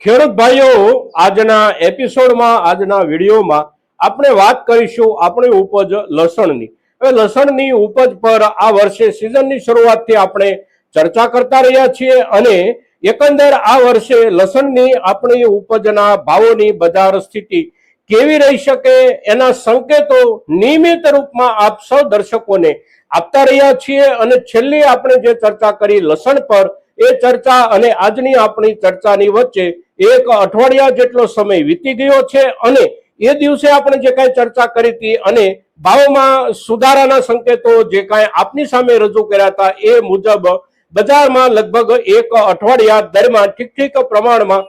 ખેડૂત ભાઈઓ, આજના એપિસોડમાં આજના વિડીયોમાં આપણે વાત કરીશું આપણી ઉપજ લસણની. હવે લસણની ઉપજ પર આ વર્ષે સિઝનની શરૂઆતથી આપણે ચર્ચા કરતા રહ્યા છીએ અને એકંદર આ વર્ષે લસણની આપણી ઉપજના ભાવોની બજાર સ્થિતિ કેવી રહી શકે એના સંકેતો નિયમિત રૂપમાં આપ સૌ દર્શકોને આપતા રહ્યા છીએ. અને છેલ્લી આપણે જે ચર્ચા કરી લસણ પર, એ ચર્ચા અને આજની આપણી ચર્ચાની વચ્ચે એક અઠવાડિયા જેટલો સમય વીતી ગયો છે અને એ દિવસે આપણે જે કાંઈ ચર્ચા કરી હતી અને ભાવમાં સુધારાના સંકેતો જે કાંઈ આપની સામે રજૂ કર્યા હતા એ મુજબ બજારમાં લગભગ એક અઠવાડિયા દરમિયાન ઠીક પ્રમાણમાં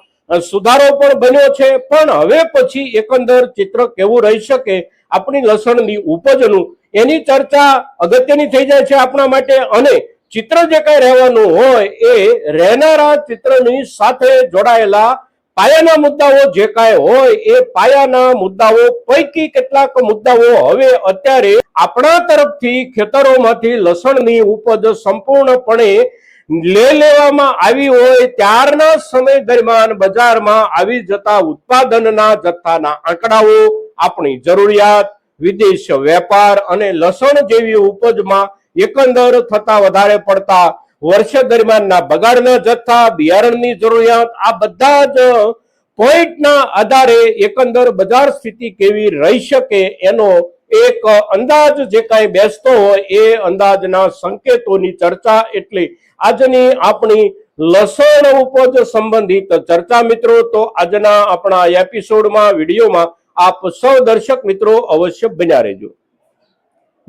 સુધારો પણ બન્યો છે. પણ હવે પછી એકંદર ચિત્ર કેવું રહી શકે આપણી લસણની ઉપજનું, એની ચર્ચા અગત્યની થઈ જાય છે આપણા માટે. અને ચિત્ર જે કઈ રહેવાનું હોય એ રહેનારા ચિત્રની સાથે જોડાયેલા પાયાના મુદ્દાઓ જે કાંઈ હોય એ પાયાના મુદ્દાઓ પૈકી કેટલાક મુદ્દાઓ હવે અત્યારે આપણા તરફથી ખેતરોમાંથી લસણની ઉપજ સંપૂર્ણપણે લેવામાં આવી હોય ત્યારના સમય દરમિયાન બજારમાં આવી જતા ઉત્પાદનના જથ્થાના આંકડાઓ, આપણી જરૂરિયાત, વિદેશ વેપાર અને લસણ જેવી ઉપજમાં એકંદર થતા વધારે પડતા વર્ષ દરમિયાનના બગાડના જથ્થા, બિયારણની જરૂરિયાત, આ બધા જ પોઈન્ટના આધારે એકંદર બજાર સ્થિતિ કેવી રહી શકે એનો એક અંદાજ જે કાંઈ બેસતો હોય એ અંદાજના સંકેતોની ચર્ચા એટલે આજની આપણી લસણ ઉપજ સંબંધિત ચર્ચા. મિત્રો, તો આજના આપણા એપિસોડમાં, વિડીયોમાં આપ સૌ દર્શક મિત્રો અવશ્ય બન્યા રહેજો.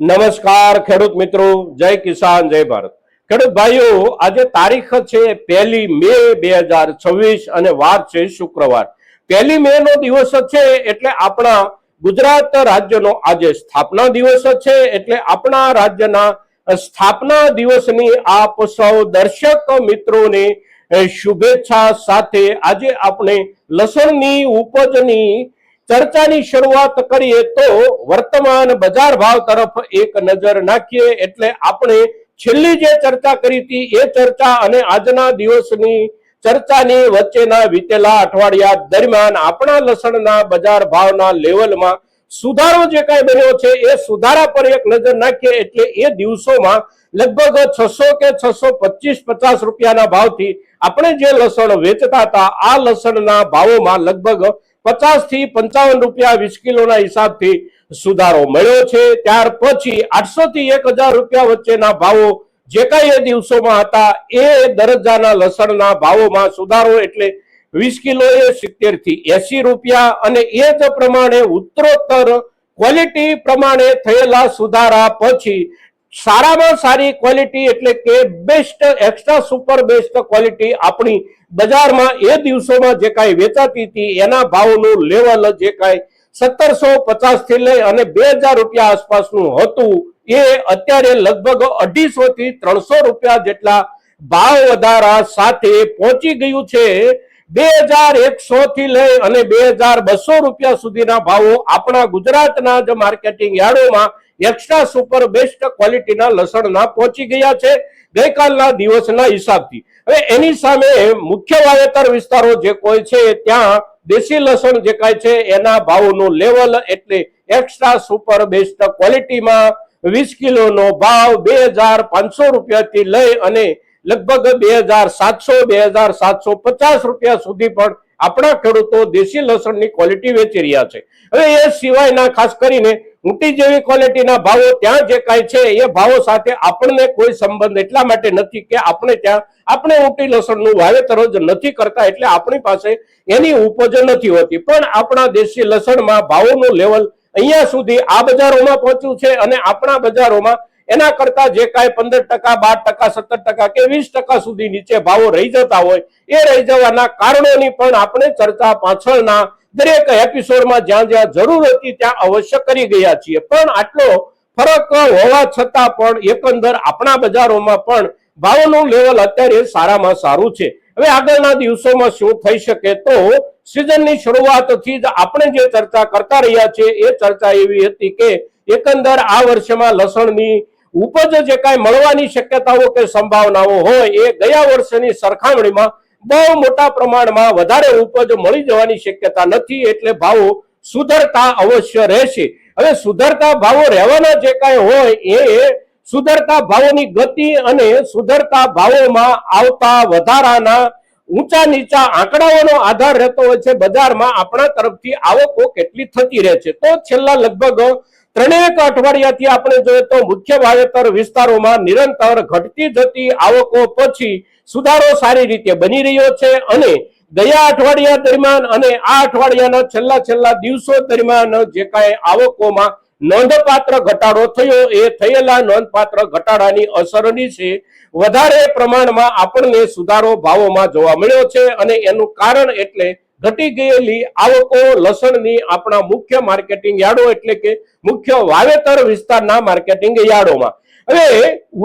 નમસ્કાર ખેડૂત મિત્રો, જય કિસાન, જય ભારત. ખેડૂત ભાઈઓ, આજે તારીખ છે 1 મે 2026 અને વાર છે શુક્રવાર. 1 મે નો દિવસ છે એટલે આપણા ગુજરાત રાજ્યનો આજે સ્થાપના દિવસ છે. એટલે આપણા રાજ્યના સ્થાપના દિવસની આપ સૌ દર્શક મિત્રોને શુભેચ્છા સાથે આજે આપણે લસણની ઉપજની ચર્ચાની શરૂઆત કરીએ તો વર્તમાન બજાર ભાવ તરફ એક નજર નાખીએ. એટલે આપણે છેલ્લી જે ચર્ચા કરી હતી એ ચર્ચા અને આજના દિવસની ચર્ચાની વચ્ચેના વીતેલા અઠવાડિયા દરમિયાન આપણા લસણના બજાર ભાવના લેવલમાં સુધારો જે કાંઈ બન્યો છે એ સુધારા પર એક નજર નાખીએ. એટલે એ દિવસોમાં લગભગ 600 કે 625-50 રૂપિયાના ભાવથી આપણે જે લસણ વેચતા હતા આ લસણના ભાવોમાં લગભગ 50 થી 55 રૂપિયા 20 કિલોના હિસાબથી સુધારો મળ્યો છે. ત્યાર પછી 800 થી 1000 રૂપિયા વચ્ચેના ભાવો જે કાંઈ એ દિવસોમાં હતા એ દરજ્જાના લસણના ભાવોમાં સુધારો એટલે 20 કિલોએ 70 થી 80 રૂપિયા. અને એ જ પ્રમાણે ઉત્તરોત્તર ક્વોલિટી પ્રમાણે થયેલા સુધારા પછી સારામાં સારી ક્વોલિટી એટલે કે best, extra super best quality આપણી બજારમાં એ દિવસોમાં જે કાંઈ વેચાતી હતી એના ભાવનું લેવલ જે કાંઈ 1750 થી લઈ અને 2000 રૂપિયા આસપાસનું હતું એ અત્યારે લગભગ 250 થી 300 રૂપિયા જેટલા ભાવ વધારા સાથે પહોંચી ગયું છે. 2100 થી લઈ અને 2200 રૂપિયા સુધીના ભાવો આપણા ગુજરાતના જ માર્કેટિંગ યાર્ડોમાં એક્સ્ટ્રા સુપર બેસ્ટ ક્વોલિટીના લસણના પહોંચી ગયા છે ગઈકાલના દિવસના હિસાબથી. હવે એની સામે મુખ્ય વાવેતર વિસ્તારો જે કોઈ છે ત્યાં દેશી લસણ જે કાંઈ છે એના ભાવનું લેવલ એટલે એક્સ્ટ્રા સુપર બેસ્ટ ક્વોલિટીમાં 20 કિલોનો ભાવ 2500 રૂપિયાથી લઈ અને લગભગ 2700-2750 રૂપિયા સુધી પણ આપણા ખેડૂતો દેશી લસણની ક્વોલિટી વેચી રહ્યા છે. હવે એ સિવાયના ખાસ કરીને ઊંટી જેવી ક્વોલિટીના ભાવો ત્યાં જે કાંઈ છે એ ભાવો સાથે આપણને કોઈ સંબંધ એટલા માટે નથી કે આપણે ઊંટી લસણનું વાવેતર જ નથી કરતા એટલે આપણી પાસે એની ઉપજ નથી હોતી. પણ આપણા દેશી લસણમાં ભાવોનું લેવલ અહીંયા સુધી આ બજારોમાં પહોંચ્યું છે અને આપણા બજારોમાં એના કરતા જે કાંઈ 15%, 12%, 17% કે 20% સુધી નીચે ભાવો રહી જતા હોય એ રહી જવાના કારણોની પણ આપણે ચર્ચા પાછળના દરેક એપિસોડમાં જ્યાં જ્યાં જરૂર હતી ત્યાં અવશ્ય કરી ગયા છીએ. પણ આટલો ફરક હોવા છતાં પણ એકંદર આપણા બજારોમાં પણ ભાવોનું લેવલ અત્યારે સારામાં સારું છે. હવે આગળના દિવસોમાં શું થઈ શકે તો સિઝનની શરૂઆતથી જ આપણે જે ચર્ચા કરતા રહ્યા છીએ એ ચર્ચા એવી હતી કે એકંદર આ વર્ષમાં લસણની ઉપજ જે કાંઈ મળવાની શક્યતાઓ કે સંભાવનાઓ હોય એ ગયા વર્ષની સરખામણીમાં બહુ મોટા પ્રમાણમાં વધારે ઉપજ મળી જવાની શક્યતા નથી, એટલે ભાવો સુધરતા અવશ્ય રહેશે. હવે સુધરતા ભાવો રહેવાના જે કાંઈ હોય એ સુધરતા ભાવોની ગતિ અને સુધરતા ભાવોમાં આવતા વધારાના ઊંચા નીચા આંકડાઓનો આધાર રહેતો હોય છે. બજારમાં આપણા તરફથી આવકો કેટલી થતી રહે છે. તો છેલ્લા લગભગ 3 અઠવાડિયાથી આપણે જોઈએ તો મુખ્ય વાવેતર વિસ્તારોમાં નિરંતર ઘટતી જતી આવકો પછી સુધારો સારી રીતે બની રહ્યો છે, અને ગયા અઠવાડિયા દરમિયાન અને આ અઠવાડિયાના છેલ્લા દિવસો દરમિયાન જે કાંઈ આવકોમાં નોંધપાત્ર ઘટાડો થયો, એ થયેલા નોંધપાત્ર ઘટાડાની અસરની છે વધારે પ્રમાણમાં આપણને સુધારો ભાવોમાં જોવા મળ્યો છે. અને એનું કારણ એટલે ઘટી ગયેલી આવકો લસણની આપણા મુખ્ય માર્કેટિંગ યાર્ડો એટલે કે મુખ્ય વાવેતર વિસ્તારના માર્કેટિંગ યાર્ડોમાં. હવે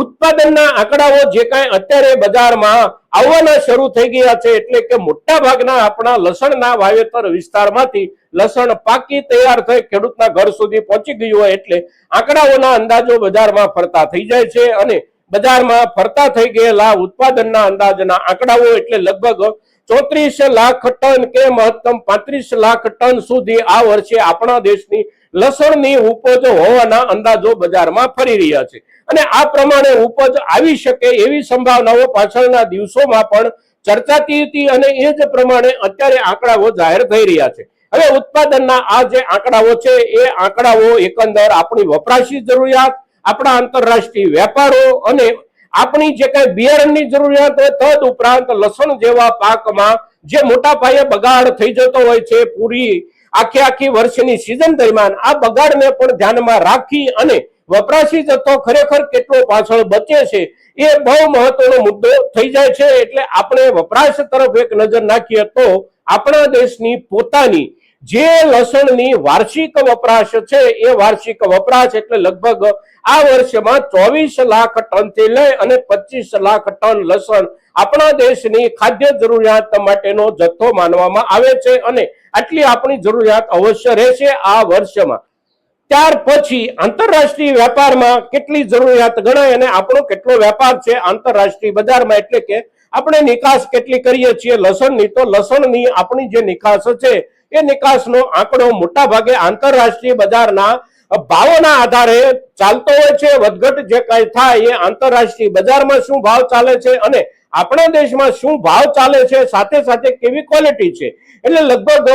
ઉત્પાદનના આંકડાઓ જે કાંઈ અત્યારે બજારમાં આવવાના શરૂ થઈ ગયા છે, એટલે કે મોટા ભાગના આપણા લસણના વાવેતર વિસ્તારમાંથી લસણ પાકી તૈયાર થઈ ખેડૂતના ઘર સુધી પહોંચી ગયું હોય, એટલે આંકડાઓના અંદાજો બજારમાં ફરતા થઈ જાય છે. અને બજારમાં ફરતા થઈ ગયેલા ઉત્પાદનના અંદાજના આંકડાઓ એટલે લગભગ 34 લાખ ટન કે મહત્તમ 35 લાખ ટન સુધી આ વર્ષે આપણા દેશની લસણની ઉપજ હોવાના અંદાજો બજારમાં ફરી રહ્યા છે. અને આ પ્રમાણે ઉપજ આવી શકે એવી સંભાવનાઓ પાછળના દિવસોમાં પણ ચર્ચાતી હતી, અને એ જ પ્રમાણે અત્યારે આંકડાઓ જાહેર થઈ રહ્યા છે. હવે ઉત્પાદનના આ જે આંકડાઓ છે એ આંકડાઓ એકંદર આપણી વપરાશી જરૂરિયાત, આપણા આંતરરાષ્ટ્રીય વેપારો અને આપણી જે કઈ બિયારણની જરૂરિયાત હોય, તદ ઉપરાંત લસણ જેવા પાકમાં જે મોટા પાયે બગાડ થઈ જતો હોય છે પૂરી આખી વર્ષની સિઝન દરમિયાન, આ બગાડને પણ ધ્યાનમાં રાખી અને વપરાશી જથ્થો ખરેખર કેટલો પાછળ બચે છે એ બહુ મહત્વનો મુદ્દો થઈ જાય છે. એટલે આપણે વપરાશ તરફ એક નજર નાખીએ તો આપણા દેશની પોતાની જે લસણની વાર્ષિક વપરાશ છે એ વાર્ષિક વપરાશ એટલે લગભગ આ વર્ષમાં 24 લાખ ટન થી લઈ અને 25 લાખ ટન લસણ આપણા દેશની ખાદ્ય જરૂરિયાત માટેનો જથ્થો માનવામાં આવે છે, અને આટલી આપણી જરૂરિયાત અવશ્ય રહેશે આ વર્ષમાં. ત્યાર પછી આંતરરાષ્ટ્રીય વેપારમાં કેટલી જરૂરિયાત ગણાય અને આપણો કેટલો વેપાર છે આંતરરાષ્ટ્રીય બજારમાં, એટલે કે આપણે નિકાસ કેટલી કરીએ છીએ લસણની, તો લસણની આપણી જે નિકાસ છે એ નિકાસનો આંકડો મોટા ભાગે આંતરરાષ્ટ્રીય બજારના ભાવોના આધારે ચાલતો હોય છે. વધઘટ જે કઈ થાય એ આંતરરાષ્ટ્રીય બજારમાં શું ભાવ ચાલે છે અને આપણા દેશમાં શું ભાવ ચાલે છે, સાથે સાથે કેવી ક્વોલિટી છે. એટલે લગભગ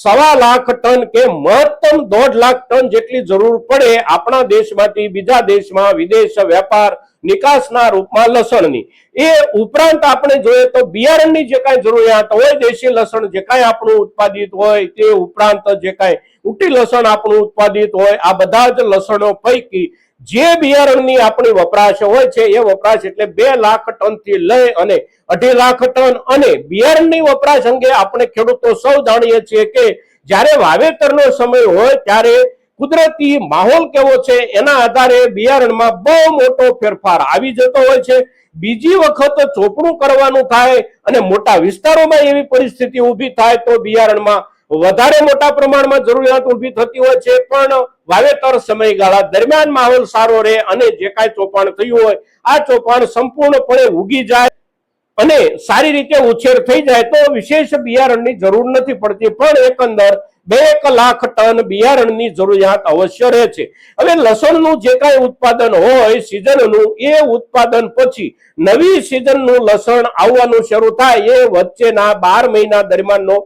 1.25 લાખ ટન કે મહત્તમ 1.5 લાખ ટન જેટલી જરૂર પડે આપણા દેશમાંથી બીજા દેશમાં વિદેશ વેપાર નિકાસના રૂપમાં લસણની. એ ઉપરાંત આપણે જોઈએ તો બિયારણની જે કાંઈ જરૂરિયાત હોય, દેશી લસણ જે કાંઈ આપણું ઉત્પાદિત હોય, તે ઉપરાંત જે કાંઈ ઉટી લસણ આપણું ઉત્પાદિત હોય, આ બધા જ લસણો પૈકી જે બિયારણની આપણી વપરાશ હોય છે એ વપરાશ એટલે 2 લાખ ટન થી લઈ અને 2.5 લાખ ટન. અને બિયારણની વપરાશ અંગે આપણે ખેડૂતો સૌ જાણીએ છીએ કે જ્યારે વાવેતરનો સમય હોય ત્યારે કુદરતી માહોલ કેવો છે એના આધારે બિયારણમાં બહુ મોટો ફેરફાર આવી જતો હોય છે. બીજી વખત ચોપડું કરવાનું થાય અને મોટા વિસ્તારોમાં એવી પરિસ્થિતિ ઊભી થાય તો બિયારણમાં વધારે મોટા પ્રમાણમાં જરૂરિયાત ઊભી થતી હોય છે. પણ વાવેતર સમયગાળા દરમિયાન માહોલ સારો રહે અને જે કાંઈ ચોપાણ થયું હોય આ ચોપાણ સંપૂર્ણપણે ઉગી જાય અને સારી રીતે ઉછેર થઈ જાય તો વિશેષ બિયારણની જરૂર નથી પડતી, પણ એકંદર 2 લાખ ટન બિયારણની જરૂરિયાત અવશ્ય રહે છે. હવે લસણનું જે કાંઈ ઉત્પાદન હોય સિઝનનું, એ ઉત્પાદન પછી નવી સિઝનનું લસણ આવવાનું શરૂ થાય એ વચ્ચેના 12 મહિના દરમિયાનનો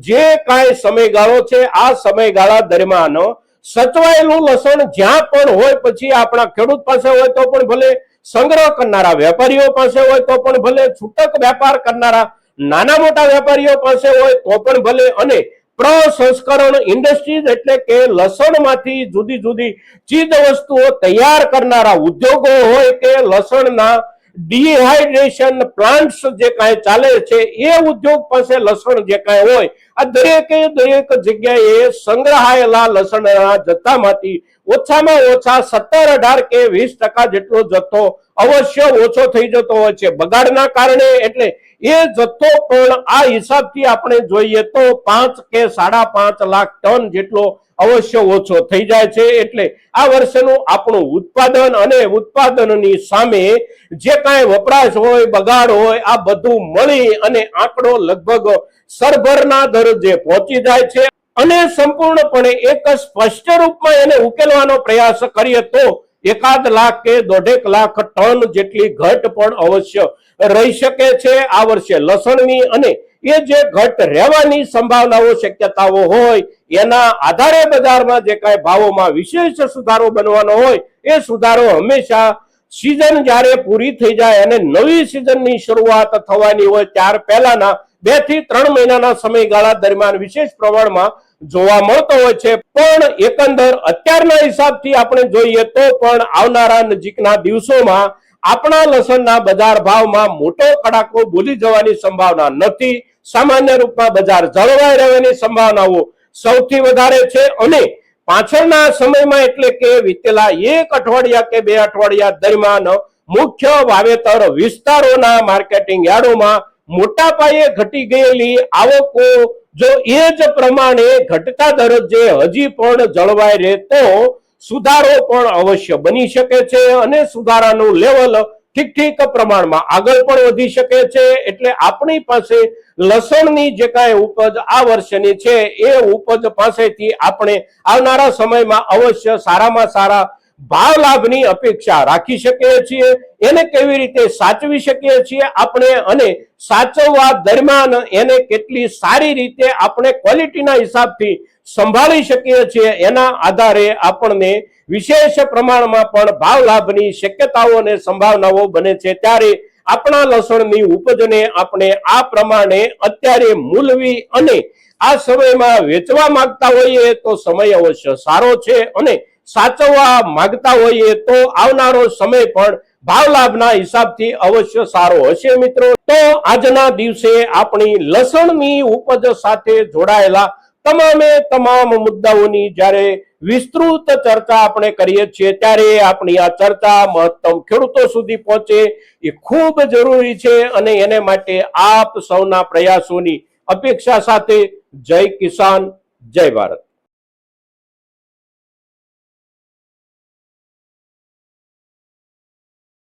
જે કાંઈ સમયગાળો છે આ સમયગાળા દરમિયાન સચવાયેલું લસણ જ્યાં પણ હોય, પછી આપણા ખેડૂત પાસે હોય તો પણ ભલે, સંગ્રહ કરનારા વેપારીઓ પાસે હોય તો પણ ભલે, છૂટક વેપાર કરનારા નાના મોટા વેપારીઓ પાસે હોય તો પણ ભલે, અને પ્રસંસ્કરણ ઇન્ડસ્ટ્રીઝ એટલે કે લસણમાંથી જુદી જુદી ચીજ વસ્તુઓ તૈયાર કરનારા ઉદ્યોગો હોય કે લસણના ડિહાઇડ્રેશન પ્લાન્ટ્સ જે કાંઈ ચાલે છે એ ઉદ્યોગ પાસે લસણ જે કાંઈ હોય, આ દરેક જગ્યાએ સંગ્રહાયેલા લસણના જથ્થામાંથી ઓછામાં ઓછા 17, 18 કે 20% જેટલો જથ્થો અવશ્ય ઓછો થઈ જતો હોય છે બગાડના કારણે. એટલે એ જથ્થો પણ આ હિસાબથી આપણે જોઈએ તો 5 કે 5.5 લાખ ટન જેટલો અવશ્ય ઓછો થઈ જાય છે. એટલે આ વર્ષનું આપણું ઉત્પાદન અને ઉત્પાદનની સામે જે કાંઈ વપરાશ હોય, બગાડ હોય, આ બધું મળી અને આંકડો લગભગ સરભરના દરજ્જે પહોંચી જાય છે. અને સંપૂર્ણપણે એક સ્પષ્ટ રૂપમાં એને ઉકેલવાનો પ્રયાસ કરીએ તો 1 લાખ કે 1.5 લાખ ટન જેટલી ઘટ પણ અવશ્ય રહી શકે છે આ વર્ષે લસણની. અને એ જે ઘટ રહેવાની સંભાવનાઓ, શક્યતાઓ હોય એના આધારે બજારમાં જે કાંઈ ભાવોમાં વિશેષ સુધારો બનવાનો હોય એ સુધારો હંમેશા સિઝન જ્યારે પૂરી થઈ જાય અને નવી સિઝનની શરૂઆત થવાની હોય ત્યાર પહેલાના 2 થી 3 મહિનાના સમયગાળા દરમિયાન વિશેષ પ્રમાણમાં જોવા મળતો હોય છે. પણ એકંદર અત્યારના હિસાબથી આપણે જોઈએ તો પણ આવનારા નજીકના દિવસોમાં આપણા લસણના બજાર ભાવમાં મોટો કડાકો બોલી જવાની સંભાવના નથી. સામાન્ય રૂપમાં બજાર જળવાઈ રહેવાની સંભાવનાઓ સૌથી વધારે છે. અને પાછળના સમયમાં એટલે કે વીતેલા 1 અઠવાડિયા કે 2 અઠવાડિયા દરમિયાન મુખ્ય વાવેતર વિસ્તારોના માર્કેટિંગ યાર્ડોમાં મોટા પાયે ઘટી ગયેલી આવકો જો એ જ પ્રમાણે ઘટતા દરજ્જે હજી પણ જળવાઈ રહે તો સુધારો પણ અવશ્ય બની શકે છે અને સુધારાનું લેવલ ઠીક પ્રમાણમાં આગળ પણ વધી શકે છે. એટલે આપણી પાસે લસણની જે કાંઈ ઉપજ આ વર્ષની છે એ ઉપજ પાસેથી આપણે આવનારા સમયમાં અવશ્ય સારામાં સારા ભાવ લાભની અપેક્ષા રાખી શકીએ છીએ. એને કેવી રીતે સાચવી શકીએ છીએ આપણે અને સાચવવા દરમિયાન એને કેટલી સારી રીતે આપણે ક્વોલિટીના હિસાબથી સંભાળી શકીએ છીએ એના આધારે આપણને વિશેષ પ્રમાણમાં પણ ભાવ લાભની શક્યતાઓ અને સંભાવનાઓ બને છે. ત્યારે આપણા લસણની ઉપજને આપણે આ પ્રમાણે અત્યારે મૂલવી અને આ સમયમાં વેચવા માંગતા હોઈએ તો સમય અવશ્ય સારો છે અને સાચવવા માંગતા હોઈએ તો આવનારો સમય પણ ભાવ લાભના હિસાબથી અવશ્ય સારો હશે. મિત્રો, તો આજના દિવસે આપણી લસણની ઉપજ સાથે જોડાયેલા તમામ મુદ્દાઓની જ્યારે વિસ્તૃત ચર્ચા આપણે કરીએ છીએ ત્યારે આપણી આ ચર્ચા મહત્તમ ખેડૂતો સુધી પહોંચે એ ખૂબ જરૂરી છે અને એને માટે આપ સૌના પ્રયાસોની અપેક્ષા સાથે જય કિસાન, જય ભારત.